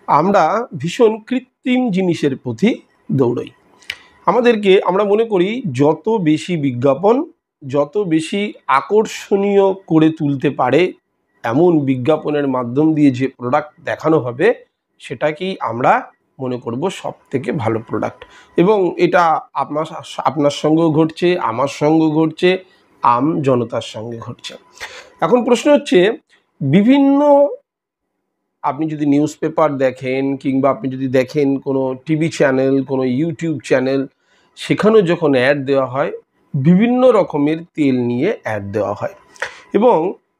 আমরা ভীষণ কৃত্রিম জিনিসের প্রতি দৌড়ই। আমরা মনে করি যত বেশি বিজ্ঞাপন, যত বেশি আকর্ষণীয় করে তুলতে পারে এমন বিজ্ঞাপনের মাধ্যম দিয়ে যে প্রোডাক্ট দেখানো হবে সেটাকেই আমরা মনে করব সব থেকে ভালো প্রোডাক্ট। এবং এটা আপনার সঙ্গেও ঘটছে, আমার সঙ্গেও ঘটছে, আম জনতার সঙ্গে ঘটছে। এখন প্রশ্ন হচ্ছে, বিভিন্ন আপনি যদি নিউজ পেপার দেখেন কিংবা আপনি যদি দেখেন কোনো টিভি চ্যানেল, কোনো ইউটিউব চ্যানেল, সেখানেও যখন অ্যাড দেওয়া হয় বিভিন্ন রকমের তেল নিয়ে অ্যাড দেওয়া হয়। এবং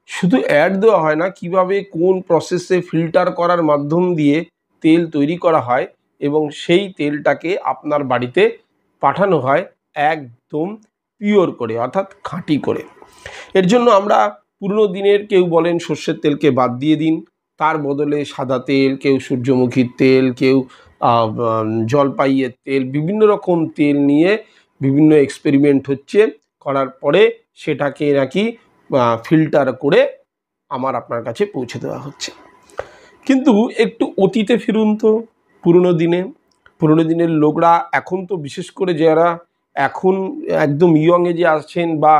শুধু অ্যাড দেওয়া হয় না, কিভাবে কোন প্রসেসে ফিল্টার করার মাধ্যম দিয়ে তেল তৈরি করা হয় এবং সেই তেলটাকে আপনার বাড়িতে পাঠানো হয় একদম পিওর করে, অর্থাৎ খাঁটি করে। এর জন্য আমরা পুরনো দিনের, কেউ বলেন সর্ষের তেলকে বাদ দিয়ে দিন, তার বদলে সাদা তেল, কেউ সূর্যমুখীর তেল, কেউ জলপাইয়ের তেল, বিভিন্ন রকম তেল নিয়ে বিভিন্ন এক্সপেরিমেন্ট হচ্ছে, করার পরে সেটাকে নাকি ফিল্টার করে আপনার কাছে পৌঁছে দেওয়া হচ্ছে। কিন্তু একটু অতীতে ফিরুন তো, পুরনো দিনের লোকরা, এখন তো বিশেষ করে যারা এখন একদম ইয়ং এজে আছেন বা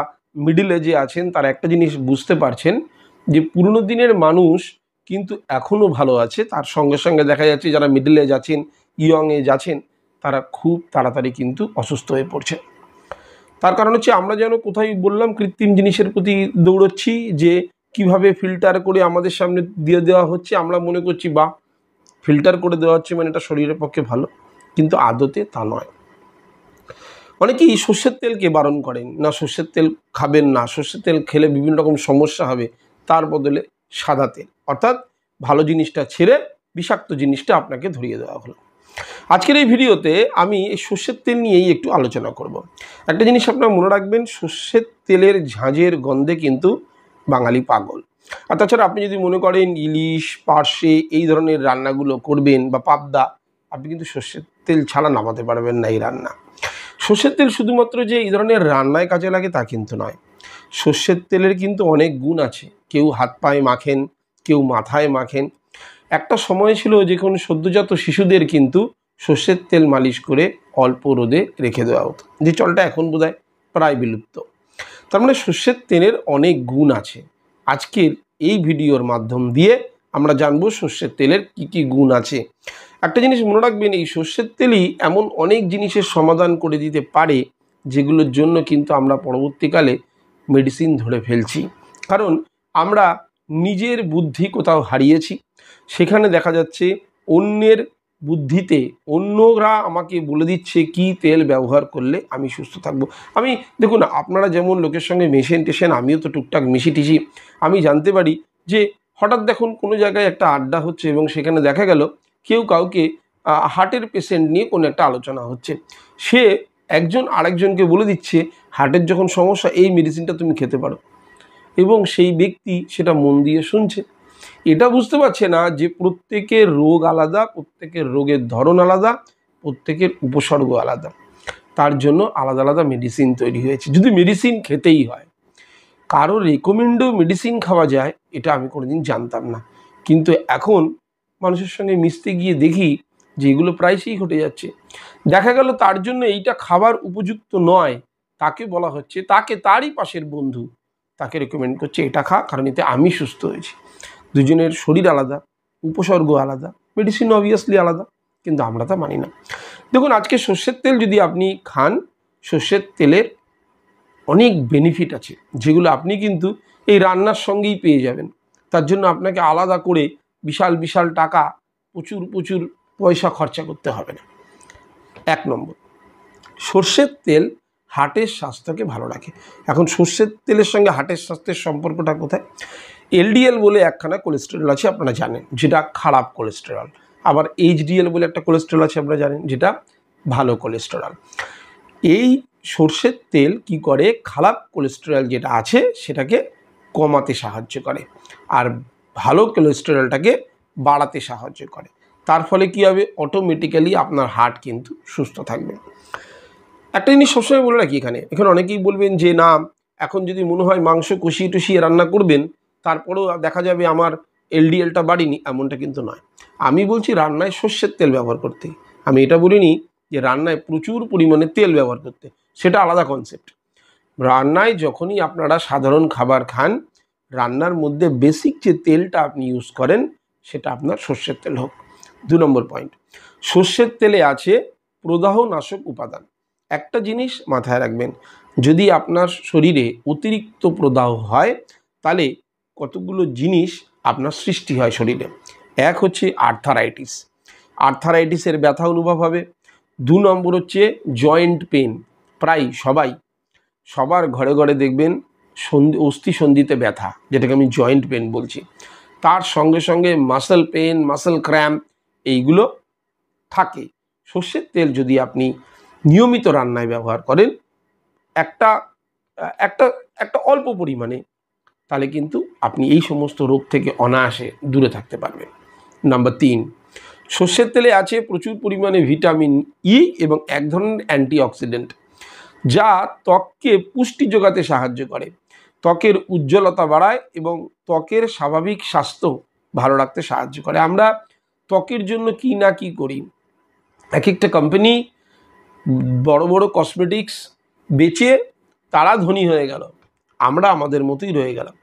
মিডিল এজে আছেন, তারা একটা জিনিস বুঝতে পারছেন যে পুরনো দিনের মানুষ কিন্তু এখনও ভালো আছে। তার সঙ্গে সঙ্গে দেখা যাচ্ছে যারা মিডিল এজ আছেন, ইয়ং এজ আছেন, তারা খুব তাড়াতাড়ি কিন্তু অসুস্থ হয়ে পড়ছেন। তার কারণ হচ্ছে, আমরা যেন কোথায় বললাম কৃত্রিম জিনিসের প্রতি দৌড়চ্ছি, যে কিভাবে ফিল্টার করে আমাদের সামনে দিয়ে দেওয়া হচ্ছে। আমরা মনে করছি বা ফিল্টার করে দেওয়া হচ্ছে মানে এটা শরীরের পক্ষে ভালো, কিন্তু আদতে তা নয়। অনেকেই সর্ষের তেলকে বারণ করেন, না সর্ষের তেল খাবেন না, সর্ষের তেল খেলে বিভিন্ন রকম সমস্যা হবে, তার বদলে সাদা তেল, অর্থাৎ ভালো জিনিসটা ছেড়ে বিষাক্ত জিনিসটা আপনাকে ধরিয়ে দেওয়া হলো। আজকের এই ভিডিওতে আমি এই সর্ষের তেল নিয়েই একটু আলোচনা করব। একটা জিনিস আপনারা মনে রাখবেন, সর্ষের তেলের ঝাঁঝের গন্ধে কিন্তু বাঙালি পাগল। আর তাছাড়া আপনি যদি মনে করেন ইলিশ, পার্শে এই ধরনের রান্নাগুলো করবেন বা পাবদা, আপনি কিন্তু সর্ষের তেল ছাড়া নামাতে পারবেন না এই রান্না। সর্ষের তেল শুধুমাত্র যে এই ধরনের রান্নায় কাজে লাগে তা কিন্তু নয়। সর্ষের তেলের কিন্তু অনেক গুণ আছে। কেউ হাত পায়ে মাখেন, কেউ মাথায় মাখেন। একটা সময় ছিল যখন সদ্যজাত শিশুদের কিন্তু সর্ষের তেল মালিশ করে অল্প রোদে রেখে দেওয়া হতো, যে চলটা এখন বোধহয় প্রায় বিলুপ্ত। তার মানে সর্ষের তেলের অনেক গুণ আছে। আজকের এই ভিডিওর মাধ্যম দিয়ে আমরা জানবো সর্ষের তেলের কি কি গুণ আছে। একটা জিনিস মনে রাখবেন, এই সর্ষের তেলই এমন অনেক জিনিসের সমাধান করে দিতে পারে যেগুলোর জন্য কিন্তু আমরা পরবর্তীকালে মেডিসিন ধরে ফেলছি। কারণ আমরা নিজের বুদ্ধি কোথাও হারিয়েছি, সেখানে দেখা যাচ্ছে অন্যের বুদ্ধিতে অন্যরা আমাকে বলে দিচ্ছে কি তেল ব্যবহার করলে আমি সুস্থ থাকবো। দেখুন, আপনারা যেমন লোকের সঙ্গে মেশেন টেশেন, আমিও তো টুকটাক মিশি টিশি। আমি জানতে পারি যে হঠাৎ দেখুন কোনো জায়গায় একটা আড্ডা হচ্ছে এবং সেখানে দেখা গেল কেউ কাউকে হার্টের পেশেন্ট নিয়ে কোনো একটা আলোচনা হচ্ছে। সে একজন আরেকজনকে বলে দিচ্ছে হার্টের যখন সমস্যা এই মেডিসিনটা তুমি খেতে পারো, এবং সেই ব্যক্তি সেটা মন দিয়ে শুনছে। এটা বুঝতে পারছে না যে প্রত্যেকের রোগ আলাদা, প্রত্যেকের রোগের ধরন আলাদা, প্রত্যেকের উপসর্গ আলাদা, তার জন্য আলাদা আলাদা মেডিসিন তৈরি হয়েছে। যদি মেডিসিন খেতেই হয়, কারো রেকমেন্ডেও মেডিসিন খাওয়া যায়, এটা আমি কোনোদিন জানতাম না। কিন্তু এখন মানুষের সঙ্গে মিশতে গিয়ে দেখি যে এগুলো প্রায়শই ঘটে যাচ্ছে। দেখা গেল তার জন্য এইটা খাবার উপযুক্ত নয়, তাকে বলা হচ্ছে, তারই পাশের বন্ধু তাকে রেকমেন্ড করছে এটা খা, কারণ এতে আমি সুস্থ হয়েছি। দুজনের শরীর আলাদা, উপসর্গ আলাদা, মেডিসিন অবভিয়াসলি আলাদা, কিন্তু আমরা তা মানি না। দেখুন, আজকে সর্ষের তেল যদি আপনি খান, সর্ষের তেলের অনেক বেনিফিট আছে যেগুলো আপনি কিন্তু এই রান্নার সঙ্গেই পেয়ে যাবেন। তার জন্য আপনাকে আলাদা করে বিশাল বিশাল টাকা, প্রচুর প্রচুর পয়সা খরচা করতে হবে না। 1 নম্বর, সর্ষের তেল হার্টের স্বাস্থ্যকে ভালো রাখে। এখন সর্ষের তেলের সঙ্গে হার্টের স্বাস্থ্যের সম্পর্কটা কোথায়? এলডিএল বলে একখানা কোলেস্টেরল আছে, আপনারা জানেন, যেটা খারাপ কোলেস্টেরল। আবার এইচডিএল বলে একটা কোলেস্টেরল আছে, আপনারা জানেন, যেটা ভালো কোলেস্টেরল। এই সর্ষের তেল কি করে, খারাপ কোলেস্টেরল যেটা আছে সেটাকে কমাতে সাহায্য করে আর ভালো কোলেস্টেরলটাকে বাড়াতে সাহায্য করে। তার ফলে কি হবে, অটোমেটিক্যালি আপনার হার্ট কিন্তু সুস্থ থাকবে। একটা জিনিস সবসময় বলে রাখি, এখানে অনেকেই বলবেন যে না, এখন যদি মনে হয় মাংস কষিয়ে টষিয়ে রান্না করবেন, তারপরেও দেখা যাবে আমার এলডিএলটা বাড়িনি এমনটা কিন্তু নয়। আমি বলছি রান্নায় সর্ষের তেল ব্যবহার করতে, আমি এটা বলিনি যে রান্নায় প্রচুর পরিমাণে তেল ব্যবহার করতে, সেটা আলাদা কনসেপ্ট। রান্নায় যখনই আপনারা সাধারণ খাবার খান, রান্নার মধ্যে বেসিক যে তেলটা আপনি ইউজ করেন সেটা আপনার সর্ষের তেল হোক। 2 নম্বর পয়েন্ট, সর্ষের তেলে আছে প্রদাহনাশক উপাদান। একটা জিনিস মাথায় রাখবেন, যদি আপনার শরীরে অতিরিক্ত প্রদাহ হয় তাহলে কতগুলো জিনিস আপনার সৃষ্টি হয় শরীরে। এক হচ্ছে আর্থারাইটিস, আর্থারাইটিসের ব্যথা অনুভব হবে। 2 নম্বর হচ্ছে জয়েন্ট পেন, প্রায় সবার ঘরে ঘরে দেখবেন অস্থি সন্ধিতে ব্যথা, যেটাকে আমি জয়েন্ট পেন বলছি। তার সঙ্গে সঙ্গে মাসল পেন, মাসল ক্র্যাম্প এইগুলো থাকে। সর্ষের তেল যদি আপনি নিয়মিত রান্নায় ব্যবহার করেন একটা একটা একটা অল্প পরিমাণে, তাহলে কিন্তু আপনি এই সমস্ত রোগ থেকে অনায়াসে দূরে থাকতে পারবেন। নাম্বার 3, সর্ষের তেলে আছে প্রচুর পরিমাণে ভিটামিন ই এবং এক ধরনের অ্যান্টিঅক্সিডেন্ট, যা ত্বককে পুষ্টি যোগাতে সাহায্য করে, ত্বকের উজ্জ্বলতা বাড়ায় এবং ত্বকের স্বাভাবিক স্বাস্থ্য ভালো রাখতে সাহায্য করে। আমরা ত্বকের জন্য কি না কি করি, এক একটা কোম্পানি বড় বড় কসমেটিক্স বেচে তারা ধনী হয়ে গেল, আমরা আমাদের মতোই রয়ে গেলাম।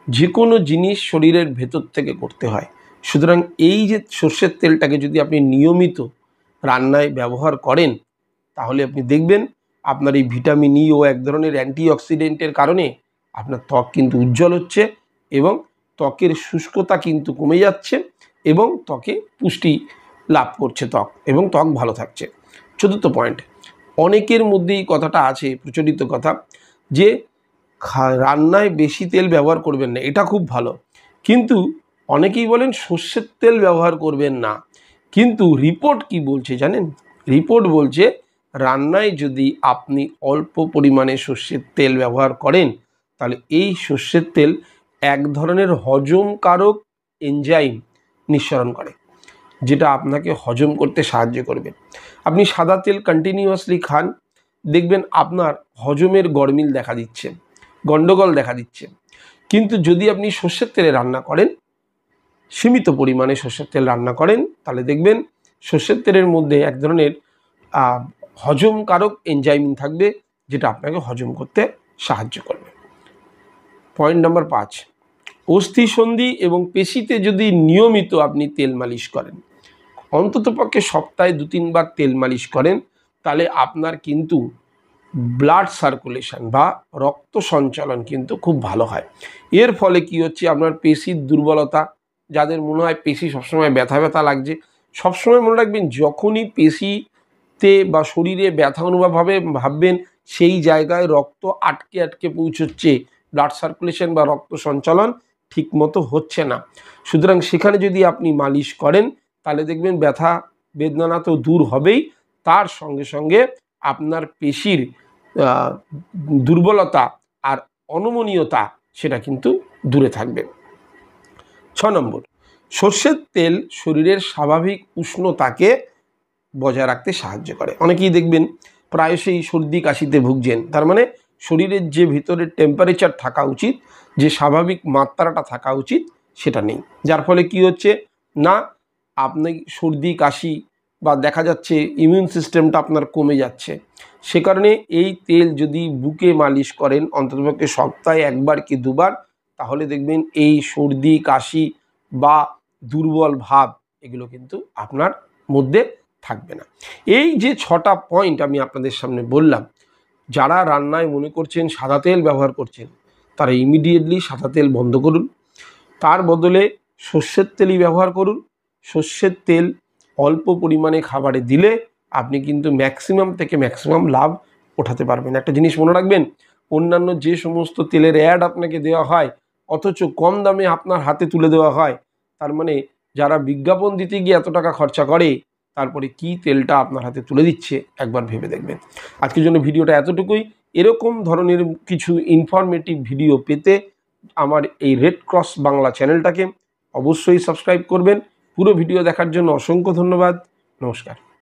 যে কোনো জিনিস শরীরের ভেতর থেকে করতে হয়। সুতরাং এই যে সর্ষের তেলটাকে যদি আপনি নিয়মিত রান্নায় ব্যবহার করেন তাহলে আপনি দেখবেন আপনার এই ভিটামিন ই ও এক ধরনের অ্যান্টিঅক্সিডেন্টের কারণে আপনার ত্বক কিন্তু উজ্জ্বল হচ্ছে এবং ত্বকের শুষ্কতা কিন্তু কমে যাচ্ছে এবং ত্বকে পুষ্টি লাভ করছে ত্বক, এবং ত্বক ভালো থাকছে। 4র্থ পয়েন্ট, অনেকের মধ্যেই কথাটা আছে প্রচলিত কথা যে রান্নায় বেশি তেল ব্যবহার করবেন না, এটা খুব ভালো, কিন্তু অনেকেই বলেন সর্ষের তেল ব্যবহার করবেন না। কিন্তু রিপোর্ট কি বলছে জানেন? রিপোর্ট বলছে রান্নায় যদি আপনি অল্প পরিমাণে সর্ষের তেল ব্যবহার করেন তাহলে এই সর্ষের তেল এক ধরনের হজমকারক এনজাইম নিঃসরণ করে, যেটা আপনাকে হজম করতে সাহায্য করবে। আপনি সাদা তেল কন্টিনিউয়াসলি খান, দেখবেন আপনার হজমের গরমিল দেখা দিচ্ছে, গন্ডগোল দেখা দিচ্ছে। কিন্তু যদি আপনি সর্ষের তেলে রান্না করেন, সীমিত পরিমাণে সর্ষের তেল রান্না করেন, তাহলে দেখবেন সর্ষের তেলের মধ্যে এক ধরনের হজমকারক এনজাইম থাকবে, যেটা আপনাকে হজম করতে সাহায্য করবে। পয়েন্ট নাম্বার 5, অস্থিসন্ধি এবং পেশিতে যদি নিয়মিত আপনি তেল মালিশ করেন, অন্ততপক্ষে সপ্তাহে 2-3 বার তেল মালিশ করেন, তাহলে আপনার কিন্তু ব্লাড সার্কুলেশন বা রক্ত সঞ্চালন কিন্তু খুব ভালো হয়। এর ফলে কি হচ্ছে, আপনার পেশির দুর্বলতা, যাদের মনে হয় পেশি সবসময় ব্যথা ব্যথা লাগছে, সবসময় মনে রাখবেন যখনই পেশিতে বা শরীরে ব্যথা অনুভব হবে ভাববেন সেই জায়গায় রক্ত আটকে আটকে পৌঁছচ্ছে, ব্লাড সার্কুলেশন বা রক্ত সঞ্চালন ঠিকমতো হচ্ছে না। সুতরাং সেখানে যদি আপনি মালিশ করেন তাহলে দেখবেন ব্যথা বেদনা তো দূর হবেই, তার সঙ্গে সঙ্গে আপনার পেশির দুর্বলতা আর অনমনীয়তা সেটা কিন্তু দূরে থাকবে। 6 নম্বর, সর্ষের তেল শরীরের স্বাভাবিক উষ্ণতাকে বজায় রাখতে সাহায্য করে। অনেকেই দেখবেন প্রায়শই সর্দি কাশিতে ভুগছেন, তার মানে শরীরের যে ভিতরের টেম্পারেচার থাকা উচিত, যে স্বাভাবিক মাত্রাটা থাকা উচিত সেটা নেই, যার ফলে কি হচ্ছে না আপনি সর্দি কাশি বা দেখা যাচ্ছে ইমিউন সিস্টেমটা আপনার কমে যাচ্ছে। সে কারণে এই তেল যদি বুকে মালিশ করেন অন্ততপক্ষে সপ্তাহে 1 বার কি 2 বার, তাহলে দেখবেন এই সর্দি কাশি বা দুর্বল ভাব এগুলো কিন্তু আপনার মধ্যে থাকবে না। এই যে 6টা পয়েন্ট আমি আপনাদের সামনে বললাম, যারা রান্নায় মনে করছেন সাদা তেল ব্যবহার করছেন তারা ইমিডিয়েটলি সাদা তেল বন্ধ করুন, তার বদলে সর্ষের তেলই ব্যবহার করুন। সর্ষের তেল অল্প পরিমাণে খাবারে দিলে আপনি কিন্তু ম্যাক্সিমাম থেকে ম্যাক্সিমাম লাভ ওঠাতে পারবেন। একটা জিনিস মনে রাখবেন, অন্যান্য যে সমস্ত তেলের অ্যাড আপনাকে দেওয়া হয় অথচ কম দামে আপনার হাতে তুলে দেওয়া হয়, তার মানে যারা বিজ্ঞাপন দিতে গিয়ে এত টাকা খরচা করে তারপরে কি তেলটা আপনার হাতে তুলে দিচ্ছে একবার ভেবে দেখবেন। আজকের জন্য ভিডিওটা এতটুকুই। এরকম ধরনের কিছু ইনফরমেটিভ ভিডিও পেতে আমার এই রেড ক্রস বাংলা চ্যানেলটাকে অবশ্যই সাবস্ক্রাইব করবেন। পুরো ভিডিও দেখার জন্য অসংখ্য ধন্যবাদ। নমস্কার।